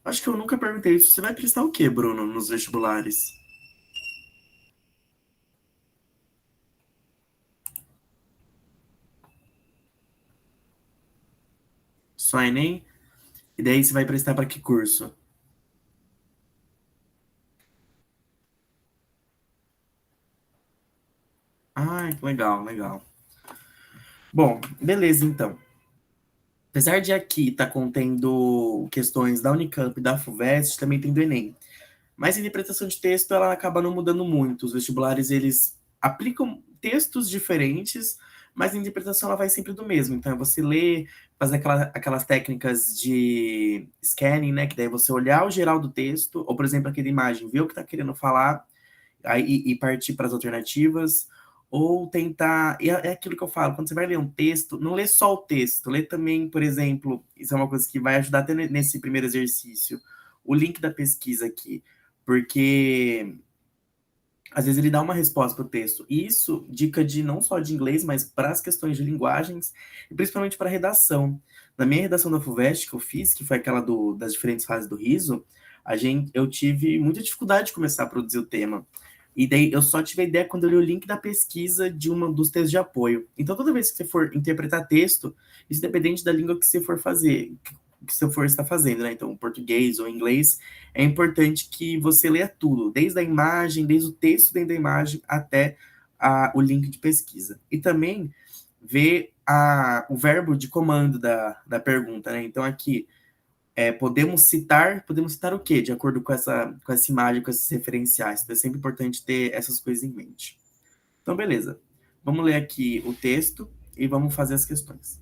Acho que eu nunca perguntei isso. Você vai prestar o quê, Bruno, nos vestibulares? Só Enem? E daí você vai prestar para que curso? Ah, que legal, legal. Bom, beleza então. Apesar de aqui estar contendo questões da Unicamp e da FUVEST, também tem do Enem. Mas a interpretação de texto, ela acaba não mudando muito. Os vestibulares, eles aplicam textos diferentes, mas a interpretação ela vai sempre do mesmo. Então, é você ler, fazer aquelas técnicas de scanning, né? Que daí é você olhar o geral do texto, ou, por exemplo, aquela imagem, ver o que está querendo falar, aí, e partir para as alternativas, ou tentar. E é aquilo que eu falo, quando você vai ler um texto, não lê só o texto, lê também, por exemplo, isso é uma coisa que vai ajudar até nesse primeiro exercício, o link da pesquisa aqui, porque às vezes ele dá uma resposta para o texto. E isso, dica de não só de inglês, mas para as questões de linguagens, e principalmente para redação. Na minha redação da FUVEST que eu fiz, que foi aquela das diferentes fases do riso, eu tive muita dificuldade de começar a produzir o tema. E daí eu só tive a ideia quando eu li o link da pesquisa de um dos textos de apoio. Então, toda vez que você for interpretar texto, isso independente da língua que você for fazer, que você for estar fazendo, né? Então, português ou inglês, é importante que você leia tudo, desde a imagem, desde o texto dentro da imagem até o link de pesquisa. E também ver o verbo de comando da pergunta, né? Então, aqui, podemos citar o quê? De acordo com essa imagem, com esses referenciais. Então, é sempre importante ter essas coisas em mente. Então, beleza. Vamos ler aqui o texto e vamos fazer as questões.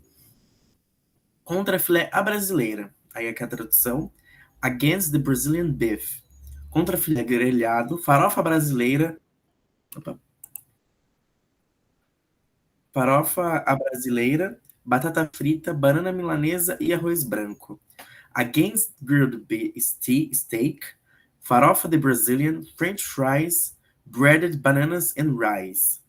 Contra filé à brasileira. Aí aqui a tradução. Against the Brazilian beef. Contra filé grelhado, farofa brasileira. Opa, farofa à brasileira, batata frita, banana milanesa e arroz branco. Against grilled steak, farofa the Brazilian, French fries, breaded bananas and rice.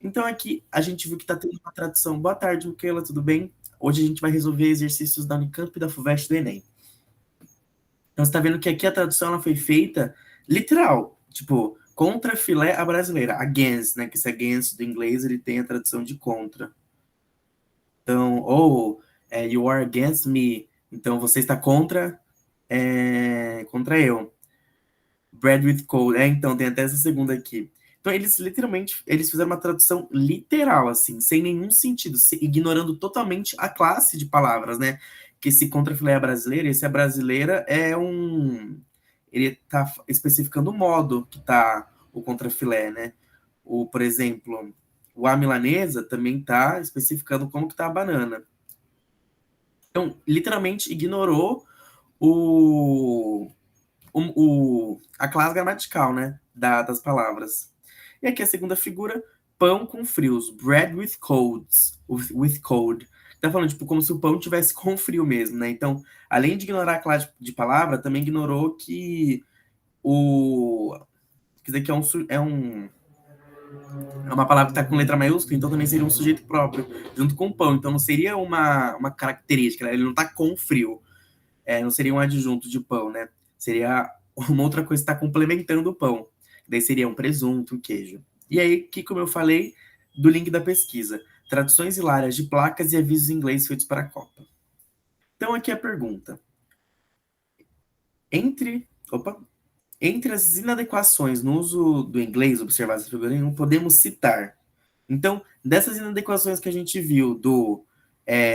Então aqui a gente viu que está tendo uma tradução. Boa tarde, Micaela, tudo bem? Hoje a gente vai resolver exercícios da Unicamp e da FUVEST do Enem. Então você está vendo que aqui a tradução ela foi feita literal, tipo, contra filé à brasileira, against, né? Que esse against do inglês ele tem a tradução de contra. Então, ou you are against me, então você está contra, contra eu. Bread with cold, então tem até essa segunda aqui. Então eles literalmente, eles fizeram uma tradução literal, assim, sem nenhum sentido, ignorando totalmente a classe de palavras, né? Que esse contrafilé é brasileiro, esse é brasileira ele tá especificando o modo que tá o contrafilé, né? Por exemplo, o a milanesa também tá especificando como que tá a banana. Então, literalmente ignorou o, a classe gramatical, né, das palavras. E aqui a segunda figura, pão com frios, bread with colds, with cold. Tá falando, tipo, como se o pão tivesse com frio mesmo, né? Então, além de ignorar a classe de palavra, também ignorou que que daqui é uma palavra que está com letra maiúscula, então também seria um sujeito próprio, junto com o pão. Então não seria uma característica, né? Ele não está com frio. Não seria um adjunto de pão, né? Seria uma outra coisa que está complementando o pão. Daí seria um presunto, um queijo. E aí, que como eu falei, do link da pesquisa. Traduções hilárias de placas e avisos em inglês feitos para a Copa. Então, aqui a pergunta. Entre, opa, entre as inadequações no uso do inglês observadas na figura 1, podemos citar. Então, dessas inadequações que a gente viu do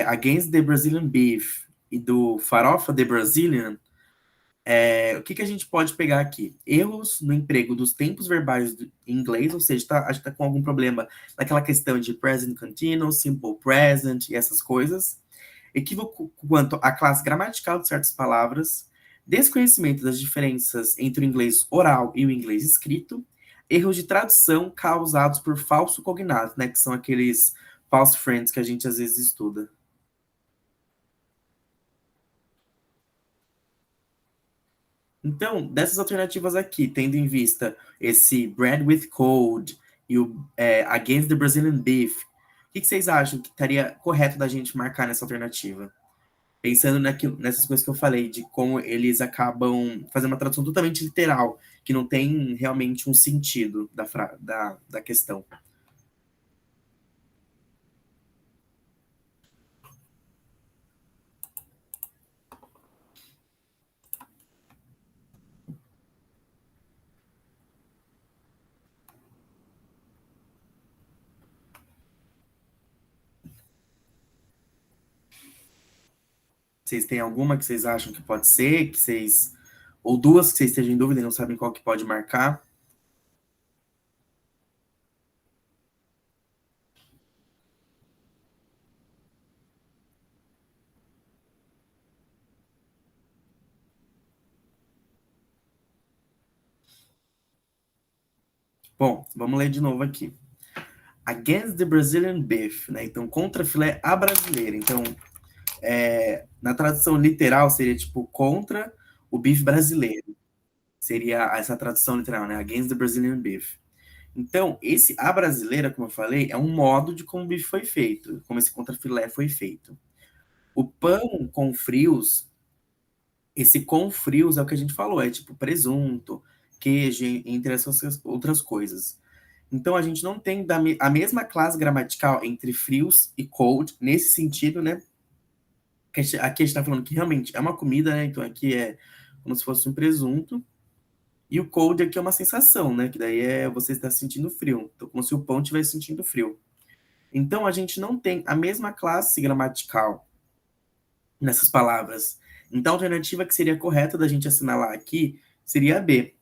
Against the Brazilian Beef e do Farofa the Brazilian, o que a gente pode pegar aqui? Erros no emprego dos tempos verbais em inglês, ou seja, a gente está com algum problema naquela questão de present continuous, simple present e essas coisas. Equívoco quanto à classe gramatical de certas palavras, desconhecimento das diferenças entre o inglês oral e o inglês escrito, erros de tradução causados por falso cognato, né, que são aqueles false friends que a gente às vezes estuda. Então, dessas alternativas aqui, tendo em vista esse bread with cold e o against the Brazilian beef, o que vocês acham que estaria correto da gente marcar nessa alternativa? Pensando nessas coisas que eu falei, de como eles acabam fazendo uma tradução totalmente literal, que não tem realmente um sentido da questão. Vocês têm alguma que vocês acham que pode ser, ou duas que vocês estejam em dúvida e não sabem qual que pode marcar? Bom, vamos ler de novo aqui. Against the Brazilian beef, né? Então, contra filé a brasileira. Então, na tradução literal seria tipo contra o bife brasileiro. Seria essa tradução literal, né? Against the Brazilian beef. Então, esse a brasileira, como eu falei, é um modo de como o bife foi feito, como esse contrafilé foi feito. O pão com frios, esse com frios é o que a gente falou, é tipo presunto, queijo, entre essas outras coisas. Então, a gente não tem a mesma classe gramatical entre frios e cold, nesse sentido, né? Aqui a gente está falando que realmente é uma comida, né? Então, aqui é como se fosse um presunto. E o cold aqui é uma sensação, né? Que daí é você está sentindo frio. Então, como se o pão estivesse sentindo frio. Então, a gente não tem a mesma classe gramatical nessas palavras. Então, a alternativa que seria correta da gente assinalar aqui seria a B,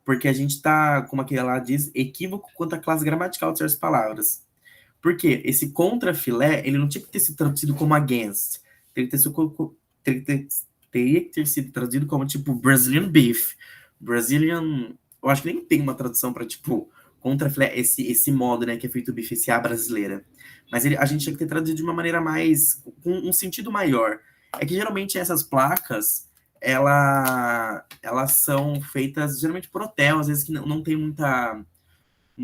porque a gente está, como aquele lá diz, equívoco quanto à classe gramatical de certas palavras. Porque esse contra filé, ele não tinha que ter sido traduzido como against. Teria que ter, teria que ter sido traduzido como, tipo, Brazilian beef. Brazilian... Eu acho que nem tem uma tradução para, tipo, contra filé, esse modo, né, que é feito o bife, esse A brasileira. Mas a gente tinha que ter traduzido de uma maneira mais... com um sentido maior. É que, geralmente, essas placas, elas são feitas, geralmente, por hotel, às vezes que não tem muita...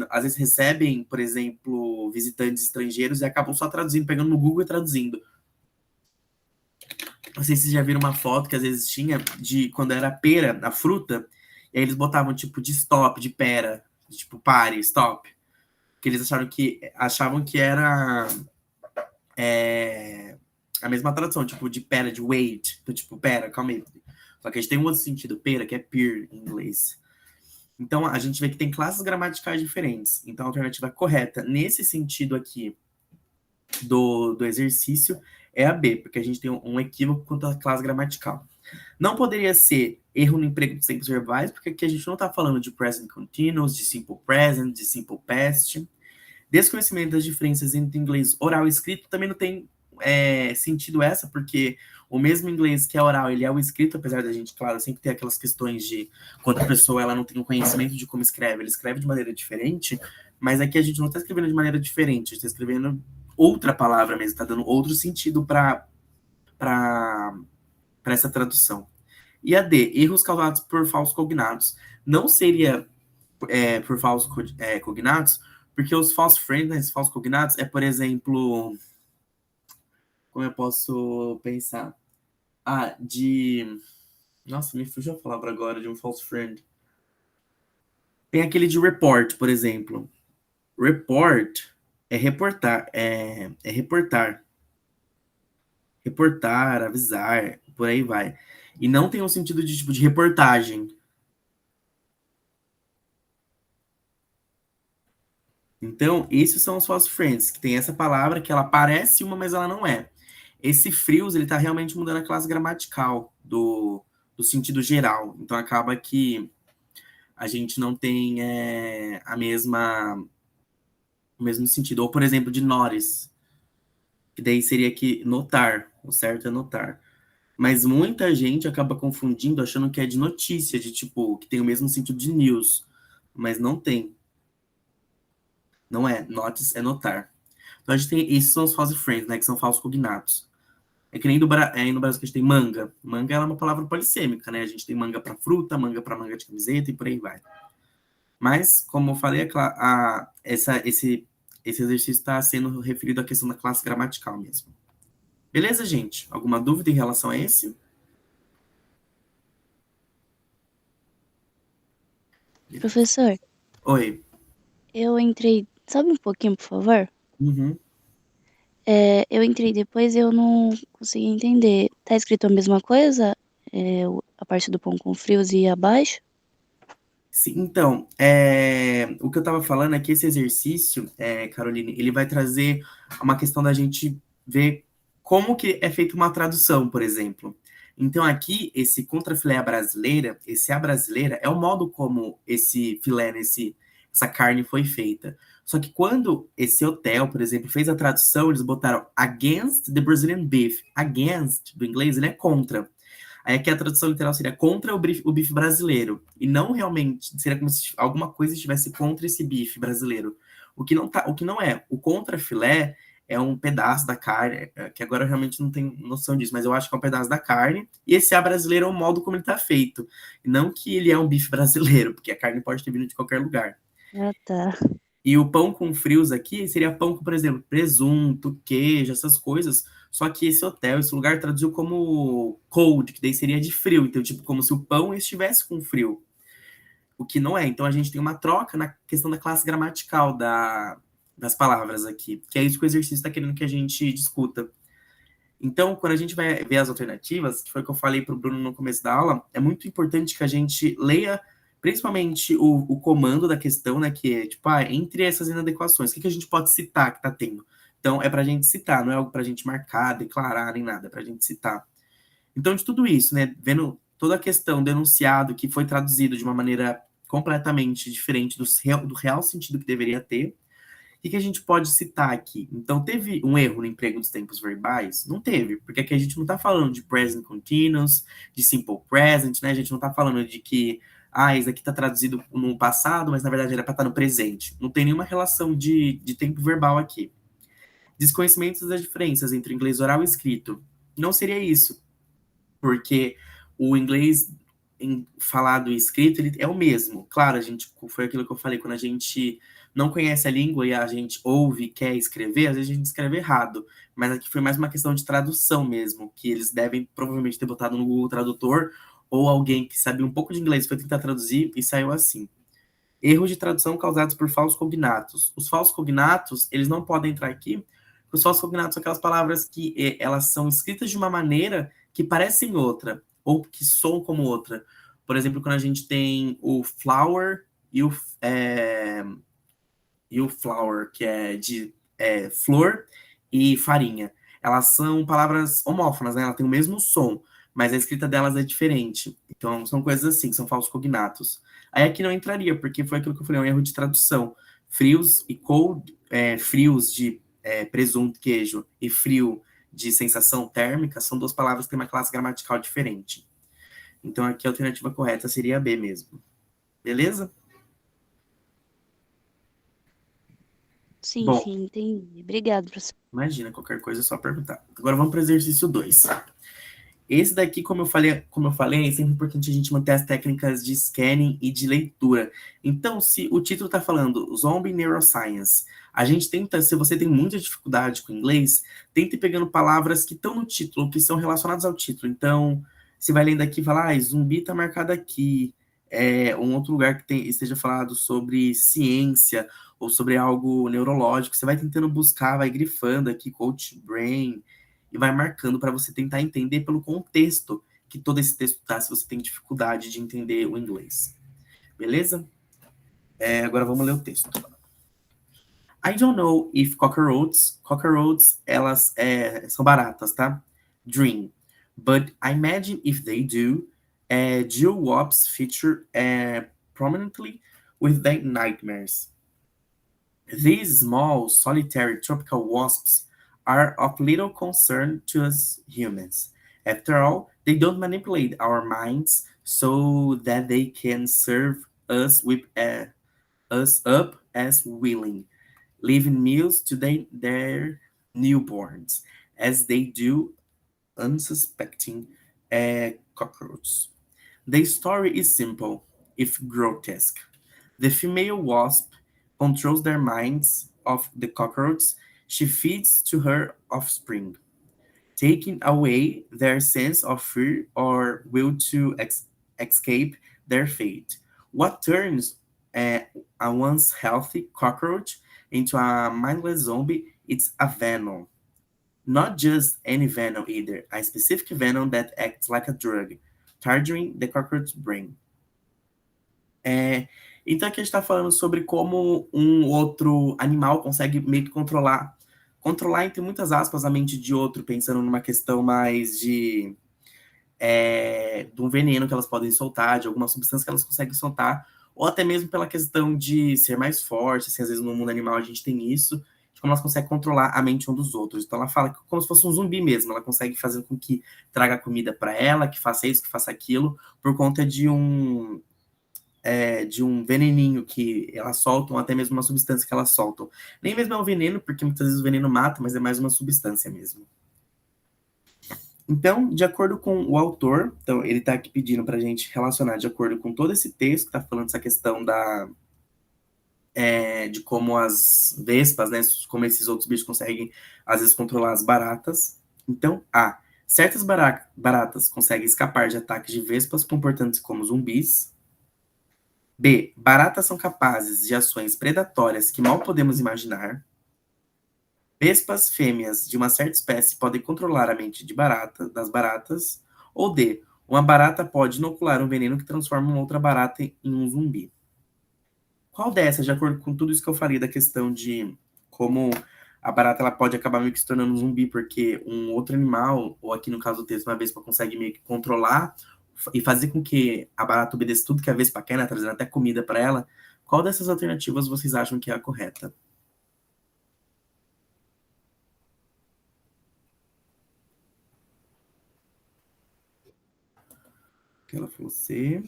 Às vezes recebem, por exemplo, visitantes estrangeiros e acabam só traduzindo, pegando no Google e traduzindo. Não sei se vocês já viram uma foto que às vezes tinha de quando era pera, a fruta, e aí eles botavam tipo de stop, de pera, tipo pare, stop. Que eles achavam que era a mesma tradução, tipo de pera, de wait. Então, tipo, pera, calma aí. Só que a gente tem um outro sentido, pera, que é peer em inglês. Então, a gente vê que tem classes gramaticais diferentes. Então, a alternativa correta nesse sentido aqui do exercício é a B, porque a gente tem um equívoco quanto à classe gramatical. Não poderia ser erro no emprego dos tempos verbais, porque aqui a gente não está falando de present continuous, de simple present, de simple past. Desconhecimento das diferenças entre inglês oral e escrito também não tem sentido essa, porque o mesmo inglês que é oral, ele é o escrito, apesar da gente, claro, sempre ter aquelas questões de quando a pessoa ela não tem o conhecimento de como escreve, ele escreve de maneira diferente, mas aqui a gente não está escrevendo de maneira diferente, a gente está escrevendo outra palavra mesmo, está dando outro sentido para essa tradução. E a D, erros causados por falsos cognatos. Não seria por falsos cognatos, porque os false friends, né, falsos cognatos, é, por exemplo, como eu posso pensar? Ah, de... Nossa, me fugiu a palavra agora de um false friend. Tem aquele de report, por exemplo. Report é reportar, é reportar. Reportar, avisar, por aí vai. E não tem um sentido de tipo de reportagem. Então, esses são os false friends, que tem essa palavra que ela parece uma, mas ela não é. Esse frios, ele está realmente mudando a classe gramatical do sentido geral. Então, acaba que a gente não tem o mesmo sentido. Ou, por exemplo, de notice, que daí seria que notar. O certo é notar. Mas muita gente acaba confundindo, achando que é de notícia, de tipo, que tem o mesmo sentido de news. Mas não tem. Não é. Notice é notar. Então a gente tem, esses são os false friends, né, que são falsos cognatos. É que nem no Brasil que a gente tem manga. Manga é uma palavra polissêmica, né? A gente tem manga para fruta, manga para manga de camiseta e por aí vai. Mas, como eu falei, esse exercício está sendo referido à questão da classe gramatical mesmo. Beleza, gente? Alguma dúvida em relação a esse? Professor, Oi. eu entrei. Sabe um pouquinho, por favor? Uhum. Eu entrei depois e eu não consegui entender. Tá escrito a mesma coisa? A parte do pão com frios e abaixo? Sim, então, o que eu estava falando é que esse exercício, Caroline, ele vai trazer uma questão da gente ver como que é feita uma tradução, por exemplo. Então, aqui, esse contrafilé à brasileira, esse à brasileira, é o modo como esse filé, essa carne foi feita. Só que quando esse hotel, por exemplo, fez a tradução, eles botaram against the Brazilian beef. Against, do inglês, ele é contra. Aí aqui a tradução literal seria contra o bife brasileiro. E não realmente, seria como se alguma coisa estivesse contra esse bife brasileiro. O que não é. O contra filé é um pedaço da carne, que agora eu realmente não tenho noção disso, mas eu acho que é um pedaço da carne. E esse A brasileiro é o modo como ele está feito. E não que ele é um bife brasileiro, porque a carne pode ter vindo de qualquer lugar. Ah, tá. E o pão com frios aqui seria pão com, por exemplo, presunto, queijo, essas coisas. Só que esse hotel, esse lugar traduziu como cold, que daí seria de frio. Então, tipo, como se o pão estivesse com frio. O que não é. Então, a gente tem uma troca na questão da classe gramatical das palavras aqui. Que é isso que o exercício está querendo que a gente discuta. Então, quando a gente vai ver as alternativas, que foi o que eu falei para o Bruno no começo da aula, é muito importante que a gente leia principalmente o comando da questão, né? Que é, tipo, entre essas inadequações, o que a gente pode citar que está tendo? Então, é para a gente citar, não é algo para a gente marcar, declarar, nem nada, é para a gente citar. Então, de tudo isso, né? Vendo toda a questão denunciado que foi traduzido de uma maneira completamente diferente do real sentido que deveria ter, que a gente pode citar aqui? Então, teve um erro no emprego dos tempos verbais? Não teve, porque aqui a gente não está falando de present continuous, de simple present, né? A gente não está falando de que, isso aqui está traduzido no passado, mas na verdade era para estar no presente. Não tem nenhuma relação de tempo verbal aqui. Desconhecimento das diferenças entre o inglês oral e escrito. Não seria isso, porque o inglês falado e escrito ele é o mesmo. Claro, a gente foi aquilo que eu falei, quando a gente não conhece a língua e a gente ouve e quer escrever, às vezes a gente escreve errado. Mas aqui foi mais uma questão de tradução mesmo, que eles devem provavelmente ter botado no Google Tradutor ou alguém que sabia um pouco de inglês foi tentar traduzir e saiu assim. Erros de tradução causados por falsos cognatos. Os falsos cognatos, eles não podem entrar aqui, porque os falsos cognatos são aquelas palavras que elas são escritas de uma maneira que parecem outra, ou que soam como outra. Por exemplo, quando a gente tem o flower e o flower, que é de flor e farinha. Elas são palavras homófonas, né? Elas têm o mesmo som, mas a escrita delas é diferente. Então, são coisas assim, são falsos cognatos. Aí aqui não entraria, porque foi aquilo que eu falei, um erro de tradução. Frios e cold, frios de presunto, queijo, e frio de sensação térmica, são duas palavras que têm uma classe gramatical diferente. Então, aqui a alternativa correta seria a B mesmo. Beleza? Sim, Bom, sim, entendi. Obrigado, professor. imagina, qualquer coisa é só perguntar. Agora vamos para o exercício 2. Esse daqui, como eu falei, é sempre importante a gente manter as técnicas de scanning e de leitura. Então, se o título está falando Zombie Neuroscience, a gente tenta, se você tem muita dificuldade com inglês, tente pegando palavras que estão no título, que são relacionadas ao título. Então, você vai lendo aqui e fala, zumbi está marcado aqui. Um outro lugar que esteja falado sobre ciência ou sobre algo neurológico. Você vai tentando buscar, vai grifando aqui, coach brain, e vai marcando para você tentar entender pelo contexto que todo esse texto tá, se você tem dificuldade de entender o inglês. Beleza? Agora vamos ler o texto. I don't know if cockroaches, elas são baratas, tá? Dream. But I imagine if they do, Wops feature prominently with their nightmares. These small, solitary tropical wasps are of little concern to us humans. After all, they don't manipulate our minds so that they can serve us up as willing, leaving meals to their newborns, as they do unsuspecting cockroaches. The story is simple, if grotesque. The female wasp controls their minds of the cockroach she feeds to her offspring. taking away their sense of fear or will to escape their fate. What turns a once healthy cockroach into a mindless zombie? It's a venom. Not just any venom either, a specific venom that acts like a drug, targeting the cockroach brain. Então aqui a gente está falando sobre como um outro animal consegue meio que controlar entre muitas aspas a mente de outro, pensando numa questão mais de um veneno que elas podem soltar, de alguma substância que elas conseguem soltar, ou até mesmo pela questão de ser mais forte, assim, às vezes no mundo animal a gente tem isso, de como elas conseguem controlar a mente um dos outros. Então ela fala que como se fosse um zumbi mesmo, ela consegue fazer com que traga comida para ela, que faça isso, que faça aquilo, por conta de um veneninho que elas soltam, até mesmo uma substância que elas soltam. Nem mesmo é um veneno, porque muitas vezes o veneno mata, mas é mais uma substância mesmo. Então, de acordo com o autor, então ele está aqui pedindo para a gente relacionar de acordo com todo esse texto, que está falando essa questão de como as vespas, né, como esses outros bichos conseguem, às vezes, controlar as baratas. Então, certas baratas conseguem escapar de ataques de vespas, comportando-se como zumbis. B. Baratas são capazes de ações predatórias que mal podemos imaginar. Vespas fêmeas de uma certa espécie podem controlar a mente das baratas. Ou D. Uma barata pode inocular um veneno que transforma uma outra barata em um zumbi. Qual dessas, de acordo com tudo isso que eu falei da questão de como a barata ela pode acabar meio que se tornando um zumbi, porque um outro animal, ou aqui no caso do texto, uma vespa consegue meio que controlar e fazer com que a barata obedeça tudo que a vespa quer, né, trazendo até comida para ela, qual dessas alternativas vocês acham que é a correta? Que ela falou C.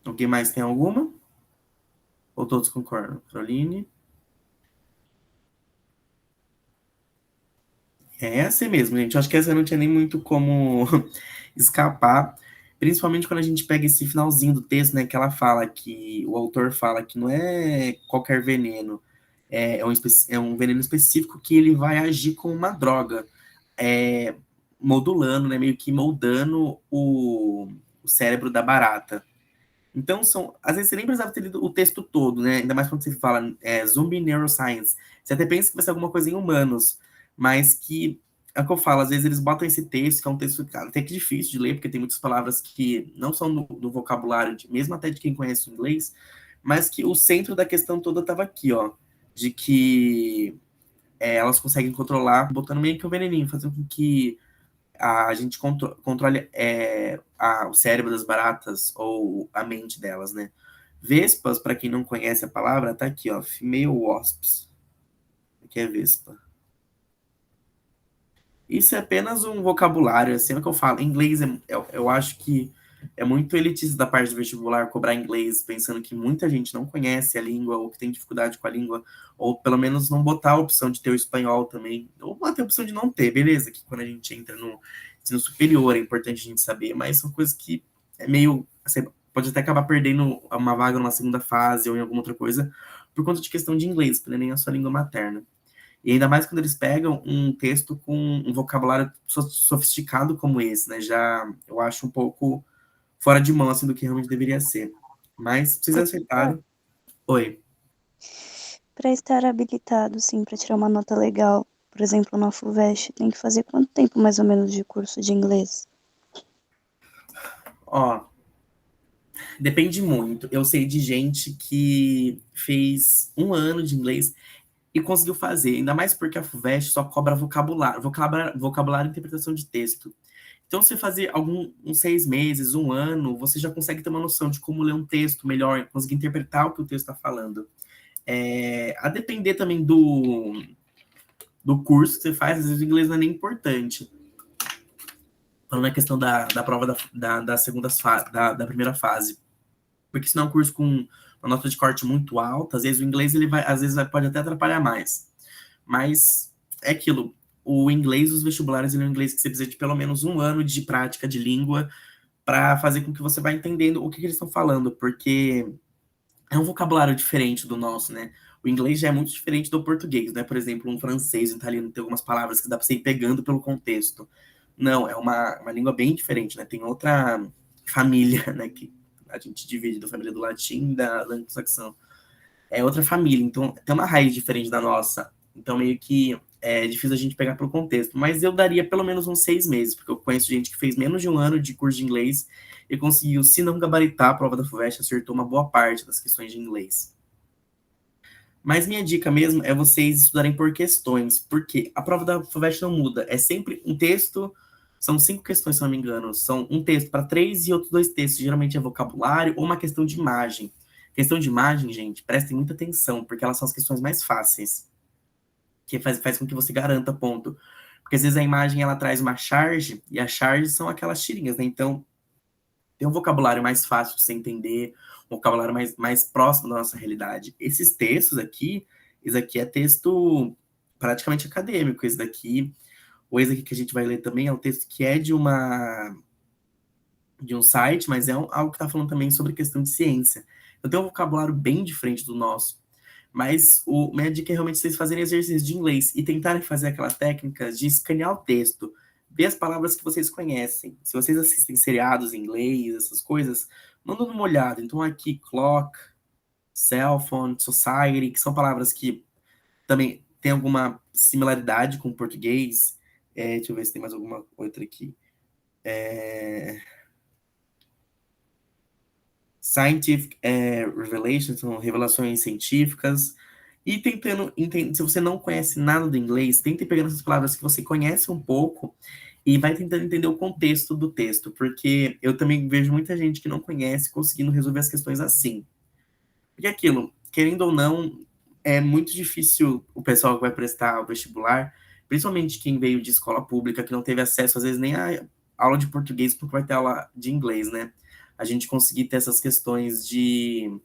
Alguém mais tem alguma? Ou todos concordam? Caroline? É assim mesmo, gente. Eu acho que essa não tinha nem muito como escapar, principalmente quando a gente pega esse finalzinho do texto, né, que ela fala que o autor fala que não é qualquer veneno, é um veneno específico que ele vai agir como uma droga, modulando, né, meio que moldando o cérebro da barata. Então, às vezes você nem precisava ter lido o texto todo, né? Ainda mais quando você fala Zombie Neuroscience. Você até pensa que vai ser alguma coisa em humanos, mas que, é o que eu falo, às vezes eles botam esse texto, que é um texto até que difícil de ler, porque tem muitas palavras que não são do vocabulário, mesmo até de quem conhece o inglês, mas que o centro da questão toda estava aqui, ó, de que elas conseguem controlar, botando meio que um veneninho, fazendo com que a gente controle o cérebro das baratas ou a mente delas, né? Vespas, para quem não conhece a palavra, tá aqui, ó, female wasps. Aqui é vespa. Isso é apenas um vocabulário, assim é o que eu falo. Em inglês, eu acho que é muito elitista da parte do vestibular cobrar inglês, pensando que muita gente não conhece a língua, ou que tem dificuldade com a língua, ou pelo menos não botar a opção de ter o espanhol também, ou até a opção de não ter, beleza, que quando a gente entra no ensino superior é importante a gente saber, mas são coisas que é meio, você pode até acabar perdendo uma vaga numa segunda fase ou em alguma outra coisa, por conta de questão de inglês, porque nem é a sua língua materna. E ainda mais quando eles pegam um texto com um vocabulário sofisticado como esse, né? Já eu acho um pouco fora de mão, assim, do que realmente deveria ser. Mas vocês acertaram. Oi. Para estar habilitado, sim, para tirar uma nota legal, por exemplo, na FUVEST, tem que fazer quanto tempo mais ou menos de curso de inglês? Ó, depende muito. Eu sei de gente que fez 1 ano de inglês e conseguiu fazer, ainda mais porque a FUVEST só cobra vocabulário e interpretação de texto. Então, se fazer uns 6 meses, 1 ano, você já consegue ter uma noção de como ler um texto melhor, conseguir interpretar o que o texto está falando. A depender também do curso que você faz, às vezes o inglês não é nem importante. Falando na questão da prova da primeira fase. Porque se não é um curso com uma nota de corte muito alta, às vezes o inglês pode até atrapalhar mais. Mas é aquilo. O inglês, os vestibulares, ele é um inglês que você precisa de pelo menos 1 ano de prática de língua para fazer com que você vá entendendo o que eles estão falando, porque é um vocabulário diferente do nosso, né? O inglês já é muito diferente do português, né? Por exemplo, um francês, um italiano tem algumas palavras que dá para você ir pegando pelo contexto. Não, é uma língua bem diferente, né? Tem outra família, né? Que a gente divide da família do latim e da anglo-saxão. É outra família, então tem uma raiz diferente da nossa. Então, meio que é difícil a gente pegar pelo contexto. Mas eu daria pelo menos uns 6 meses, porque eu conheço gente que fez menos de um ano de curso de inglês e conseguiu, se não gabaritar a prova da FUVEST, acertou uma boa parte das questões de inglês. Mas minha dica mesmo é vocês estudarem por questões, porque a prova da FUVEST não muda. É sempre um texto, são 5 questões, se não me engano. São um texto para 3 e outros 2 textos. Geralmente é vocabulário ou uma questão de imagem. Questão de imagem, gente, prestem muita atenção, porque elas são as questões mais fáceis. Que faz com que você garanta ponto. Porque às vezes a imagem ela traz uma charge, e as charges são aquelas tirinhas, né? Então, tem um vocabulário mais fácil de você entender, um vocabulário mais próximo da nossa realidade. Esses textos aqui, esse aqui é texto praticamente acadêmico. Esse daqui, ou esse aqui que a gente vai ler também, é um texto que é de um site, mas é algo que está falando também sobre questão de ciência. Eu tenho um vocabulário bem diferente do nosso. Mas minha dica é realmente vocês fazerem exercícios de inglês e tentarem fazer aquelas técnicas de escanear o texto, ver as palavras que vocês conhecem. Se vocês assistem seriados em inglês, essas coisas, mandam uma olhada. Então, aqui, clock, cell phone, society, que são palavras que também têm alguma similaridade com o português. Deixa eu ver se tem mais alguma outra aqui. Scientific revelations, são revelações científicas, e tentando entender, se você não conhece nada do inglês, tente pegar essas palavras que você conhece um pouco e vai tentando entender o contexto do texto, porque eu também vejo muita gente que não conhece conseguindo resolver as questões assim. Porque aquilo, querendo ou não, é muito difícil o pessoal que vai prestar o vestibular, principalmente quem veio de escola pública, que não teve acesso, às vezes, nem a aula de português, porque vai ter aula de inglês, né? A gente conseguir ter essas questões de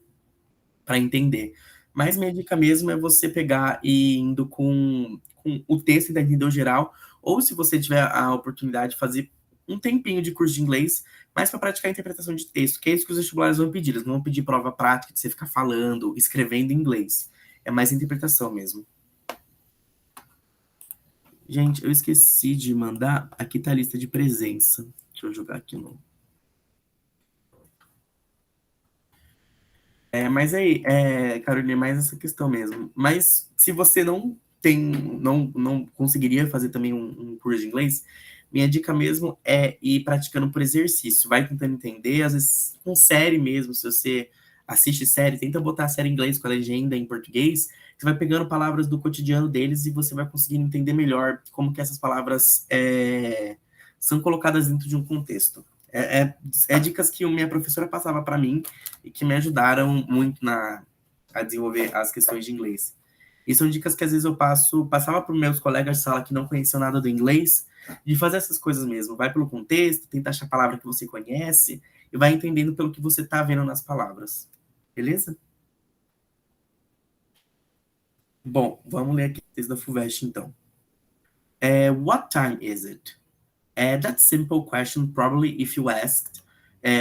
para entender. Mas minha dica mesmo é você pegar e ir indo com o texto e entender o geral, ou se você tiver a oportunidade de fazer um tempinho de curso de inglês, mas para praticar a interpretação de texto, que é isso que os vestibulares vão pedir. Eles não vão pedir prova prática de você ficar falando, escrevendo em inglês. É mais interpretação mesmo. Gente, eu esqueci de mandar. Aqui tá a lista de presença. Deixa eu jogar aqui no. Mas aí, Carolina, é mais essa questão mesmo. Mas se você não conseguiria fazer também um curso de inglês, minha dica mesmo é ir praticando por exercício. Vai tentando entender, às vezes com série mesmo, se você assiste série, tenta botar a série em inglês com a legenda em português, você vai pegando palavras do cotidiano deles e você vai conseguindo entender melhor como que essas palavras são colocadas dentro de um contexto. É dicas que a minha professora passava para mim e que me ajudaram muito a desenvolver as questões de inglês. E são dicas que às vezes eu passava para os meus colegas de sala que não conheciam nada do inglês, de fazer essas coisas mesmo. Vai pelo contexto, tenta achar a palavra que você conhece e vai entendendo pelo que você está vendo nas palavras. Beleza? Bom, vamos ler aqui o texto da FUVEST então. What time is it? That simple question probably if you asked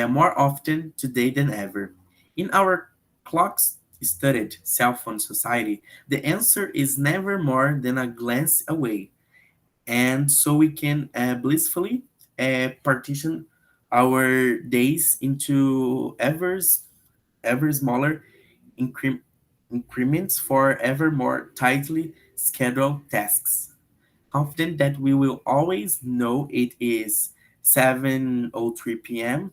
more often today than ever. In our clock-studded cell phone society, the answer is never more than a glance away. And so we can blissfully partition our days into ever smaller increments for ever more tightly scheduled tasks. Confident that we will always know it is 7:03 p.m.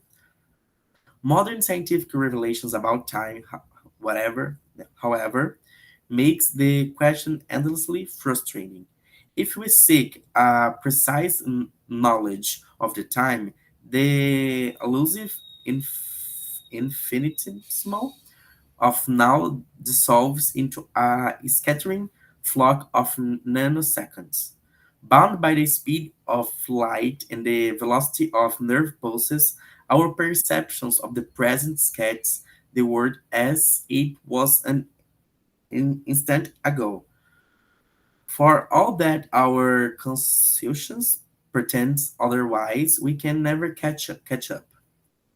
Modern scientific revelations about time, however, makes the question endlessly frustrating. If we seek a precise knowledge of the time, the elusive infinitesimal of now dissolves into a scattering flock of nanoseconds. Bound by the speed of light and the velocity of nerve pulses, our perceptions of the present sketch the world as it was an instant ago. For all that our conscience pretends otherwise, we can never catch up.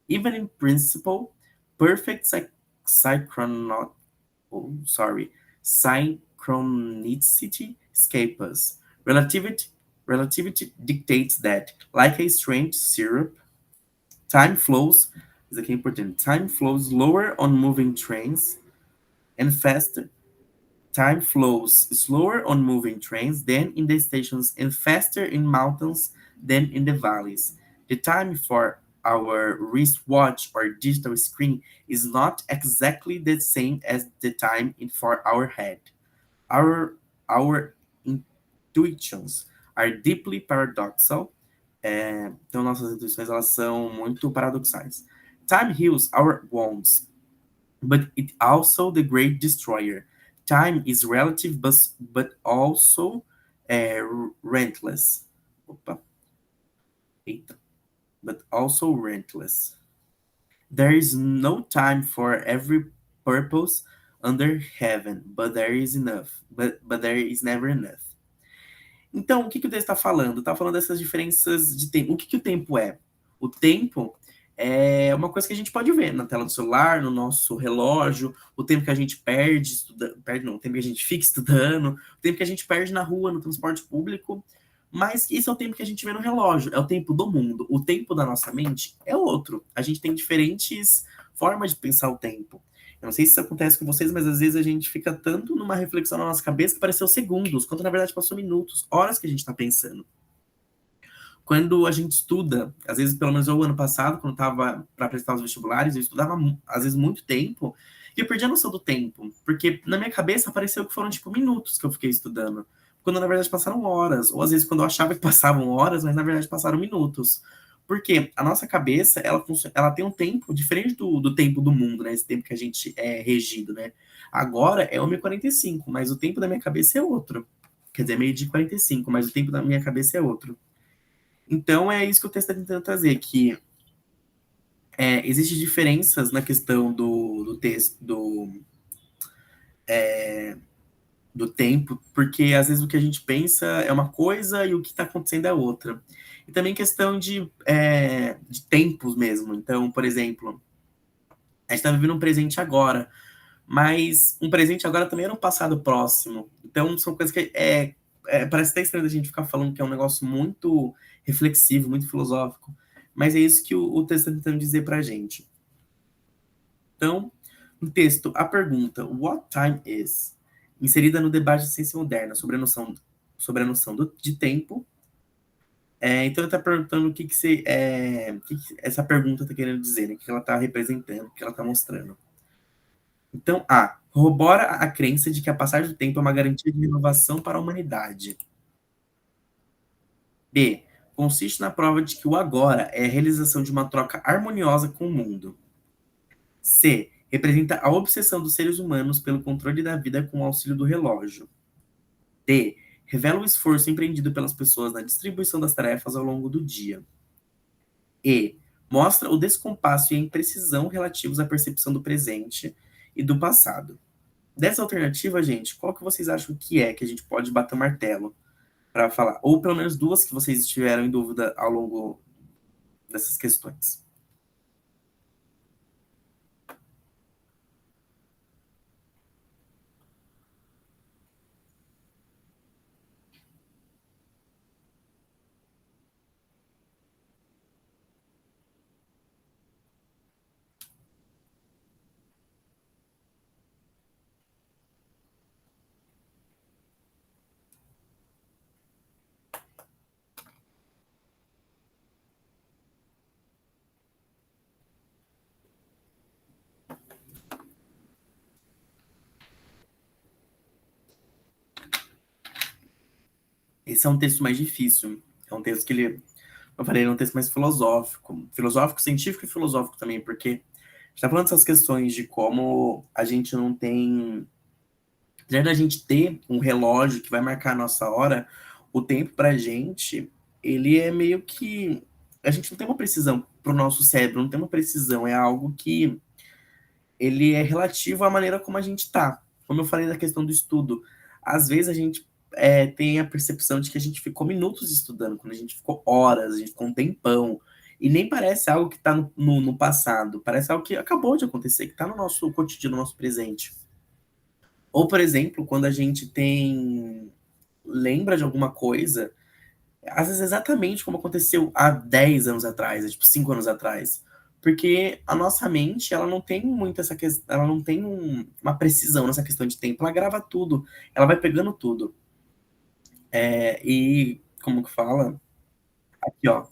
Even in principle, perfect synchronicity escape us. Relativity dictates that, like a strange syrup, time flows, isso aqui é importante, time flows lower on moving trains and faster. Time flows slower on moving trains than in the stations and faster in mountains than in the valleys. The time for our wristwatch or digital screen is not exactly the same as the time for our head. Our intuitions are deeply paradoxical. Então, nossas intuições elas são muito paradoxais. Time heals our wounds, but it also the great destroyer. Time is relative, but also relentless. Opa. Eita. But also relentless. There is no time for every purpose under heaven, but there is enough. But there is never enough. Então, o que o texto está falando? Está falando dessas diferenças de tempo. O que o tempo é? O tempo é uma coisa que a gente pode ver na tela do celular, no nosso relógio, o tempo que a gente perde estudando, o tempo que a gente fica estudando, o tempo que a gente perde na rua, no transporte público, mas esse é o tempo que a gente vê no relógio, é o tempo do mundo. O tempo da nossa mente é outro. A gente tem diferentes formas de pensar o tempo. Eu não sei se isso acontece com vocês, mas às vezes a gente fica tanto numa reflexão na nossa cabeça que pareceu segundos, quando na verdade passou minutos, horas que a gente está pensando. Quando a gente estuda, às vezes, pelo menos o ano passado, quando estava para prestar os vestibulares, eu estudava, às vezes, muito tempo, e eu perdi a noção do tempo, porque na minha cabeça pareceu que foram, tipo, minutos que eu fiquei estudando, quando na verdade passaram horas, ou às vezes quando eu achava que passavam horas, mas na verdade passaram minutos. Porque a nossa cabeça, ela tem um tempo diferente do tempo do mundo, né? Esse tempo que a gente é regido, né? Agora é 1h45, mas o tempo da minha cabeça é outro. Quer dizer, 12h45, mas o tempo da minha cabeça é outro. Então, é isso que o texto está tentando trazer, que existem diferenças na questão do texto, do tempo, porque às vezes o que a gente pensa é uma coisa e o que está acontecendo é outra. E também questão de tempos mesmo. Então, por exemplo, a gente está vivendo um presente agora, mas um presente agora também era um passado próximo. Então, são coisas que parece até estranho a gente ficar falando que é um negócio muito reflexivo, muito filosófico, mas é isso que o texto está tentando dizer para a gente. Então, no texto, a pergunta "What time is?", inserida no debate de ciência moderna sobre a noção de tempo. Então, ele está perguntando o que essa pergunta está querendo dizer, né? O que ela está representando, o que ela está mostrando. Então, A. Corrobora a crença de que a passagem do tempo é uma garantia de renovação para a humanidade. B. Consiste na prova de que o agora é a realização de uma troca harmoniosa com o mundo. C. Representa a obsessão dos seres humanos pelo controle da vida com o auxílio do relógio. D. Revela o esforço empreendido pelas pessoas na distribuição das tarefas ao longo do dia. E. Mostra o descompasso e a imprecisão relativos à percepção do presente e do passado. Dessa alternativa, gente, qual que vocês acham que a gente pode bater o martelo para falar? Ou pelo menos duas que vocês estiveram em dúvida ao longo dessas questões. Esse é um texto mais difícil. É um texto que eu falei, é um texto mais filosófico. Filosófico, científico e filosófico também, porque está falando dessas questões de como a gente não tem... Apesar da gente ter um relógio que vai marcar a nossa hora, o tempo pra gente, ele é meio que... A gente não tem uma precisão pro nosso cérebro, não tem uma precisão. É algo que ele é relativo à maneira como a gente tá. Como eu falei da questão do estudo, às vezes a gente tem a percepção de que a gente ficou minutos estudando, quando a gente ficou horas, a gente ficou um tempão. E nem parece algo que está no passado, parece algo que acabou de acontecer, que está no nosso cotidiano, no nosso presente. Ou, por exemplo, quando a gente lembra de alguma coisa, às vezes exatamente como aconteceu há 10 anos atrás, tipo 5 anos atrás. Porque a nossa mente, ela não tem muito essa questão, ela não tem uma precisão nessa questão de tempo, ela grava tudo, ela vai pegando tudo. E, como que fala? Aqui, ó.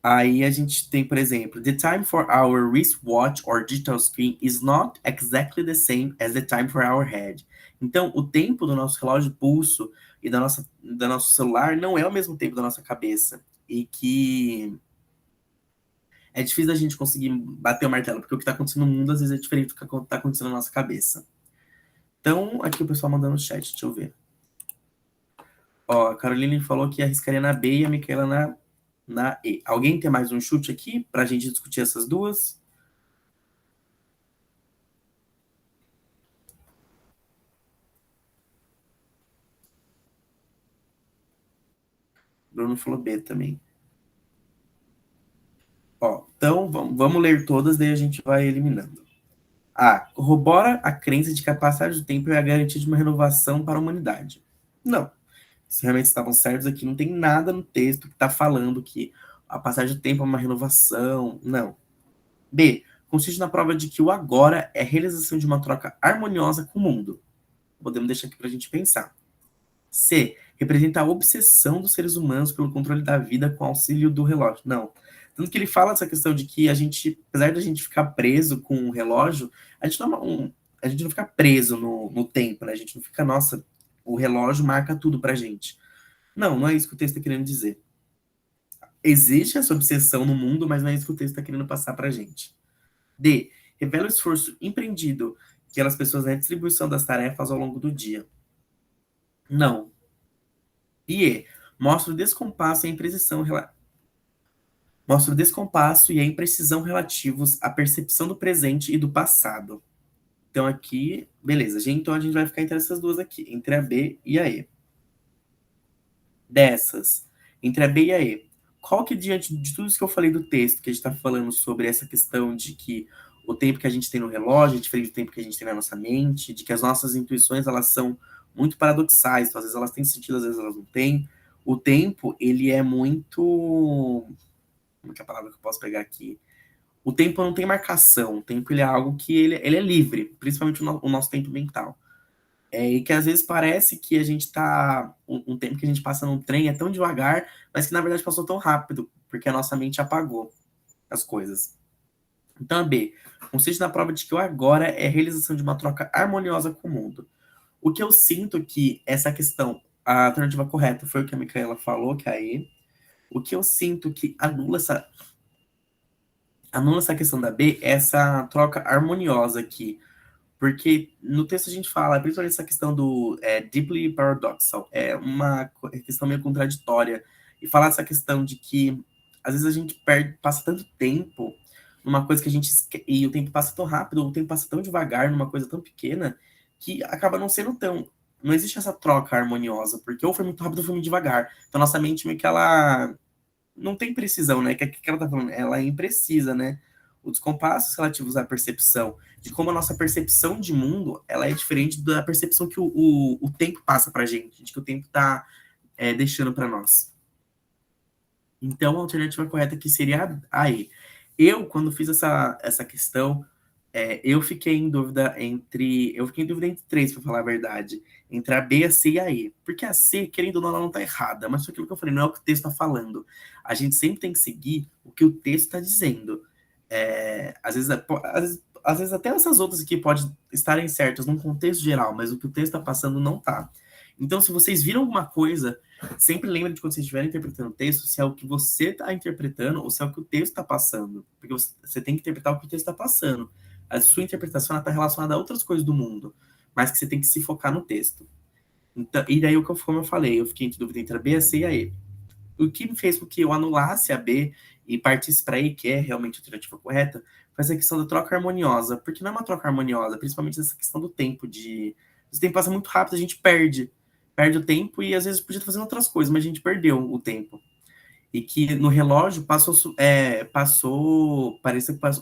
Aí a gente tem, por exemplo, the time for our wristwatch or digital screen is not exactly the same as the time for our head. Então, o tempo do nosso relógio de pulso e do nosso celular não é o mesmo tempo da nossa cabeça. E que é difícil da gente conseguir bater o martelo, porque o que está acontecendo no mundo às vezes é diferente do que está acontecendo na nossa cabeça. Então, aqui o pessoal mandando no chat, deixa eu ver. Ó, a Caroline falou que arriscaria na B e a Micaela na E. Alguém tem mais um chute aqui para a gente discutir essas duas? Bruno falou B também. Ó, então vamos ler todas, daí a gente vai eliminando. A. Corrobora a crença de que a passagem do tempo é a garantia de uma renovação para a humanidade. Não. Se realmente estavam certos aqui, não tem nada no texto que está falando que a passagem do tempo é uma renovação. Não. B. Consiste na prova de que o agora é a realização de uma troca harmoniosa com o mundo. Podemos deixar aqui para a gente pensar. C. Representa a obsessão dos seres humanos pelo controle da vida com auxílio do relógio. Não. Tanto que ele fala dessa questão de que a gente, apesar de a gente ficar preso com o relógio, a gente a gente não fica preso no tempo, né? A gente não fica, nossa, o relógio marca tudo pra gente. Não, não é isso que o texto está querendo dizer. Existe essa obsessão no mundo, mas não é isso que o texto está querendo passar pra gente. D. Revela o esforço empreendido pelas pessoas na distribuição das tarefas ao longo do dia. Não. E E. Mostra o descompasso e a imprecisão mostra o descompasso e a imprecisão relativos à percepção do presente e do passado. Então aqui, beleza. Então a gente vai ficar entre essas duas aqui, entre a B e a E. Dessas, entre a B e a E, qual que diante de tudo isso que eu falei do texto, que a gente está falando sobre essa questão de que o tempo que a gente tem no relógio é diferente do tempo que a gente tem na nossa mente, de que as nossas intuições elas são muito paradoxais, então às vezes elas têm sentido, às vezes elas não têm. O tempo, ele é muito... Como é que é a palavra que eu posso pegar aqui? O tempo não tem marcação, o tempo ele é algo que ele é livre, principalmente o nosso tempo mental. E que às vezes parece que a gente tá. Um tempo que a gente passa num trem é tão devagar, mas que na verdade passou tão rápido, porque a nossa mente apagou as coisas. Então, a B. Consiste na prova de que o agora é a realização de uma troca harmoniosa com o mundo. O que eu sinto que essa questão, a alternativa correta foi o que a Micaela falou, que é a E. O que eu sinto que anula essa questão da B é essa troca harmoniosa aqui. Porque no texto a gente fala, principalmente essa questão do deeply paradoxal, é uma questão meio contraditória. E falar essa questão de que às vezes a gente passa tanto tempo numa coisa que a gente e o tempo passa tão rápido, ou o tempo passa tão devagar numa coisa tão pequena, que acaba não sendo tão. Não existe essa troca harmoniosa, porque ou foi muito rápido ou foi muito devagar. Então nossa mente meio que ela não tem precisão, né? Que ela tá falando? Ela é imprecisa, né? Os descompassos relativos à percepção, de como a nossa percepção de mundo, ela é diferente da percepção que o tempo passa pra gente, de que o tempo tá deixando para nós. Então, a alternativa correta aqui seria a E. Eu, quando fiz essa questão, eu fiquei em dúvida entre três, para falar a verdade, entre a B, a C e a E. Porque a C, querendo ou não, ela não está errada, mas foi aquilo que eu falei, não é o que o texto está falando. A gente sempre tem que seguir o que o texto está dizendo. Às vezes até essas outras aqui podem estarem certas num contexto geral, mas o que o texto está passando não está. Então, se vocês viram alguma coisa, sempre lembrem de quando vocês estiverem interpretando o texto, se é o que você está interpretando ou se é o que o texto está passando. Porque você tem que interpretar o que o texto está passando. A sua interpretação está relacionada a outras coisas do mundo, mas que você tem que se focar no texto. Então, e daí, como eu falei, eu fiquei em dúvida entre a B, a C e a E. O que me fez com que eu anulasse a B e partisse para a E, que é realmente a alternativa correta, foi essa questão da troca harmoniosa. Porque não é uma troca harmoniosa, principalmente essa questão do tempo. O tempo passa muito rápido, a gente perde o tempo e às vezes podia estar fazendo outras coisas, mas a gente perdeu o tempo. E que no relógio parece que passou,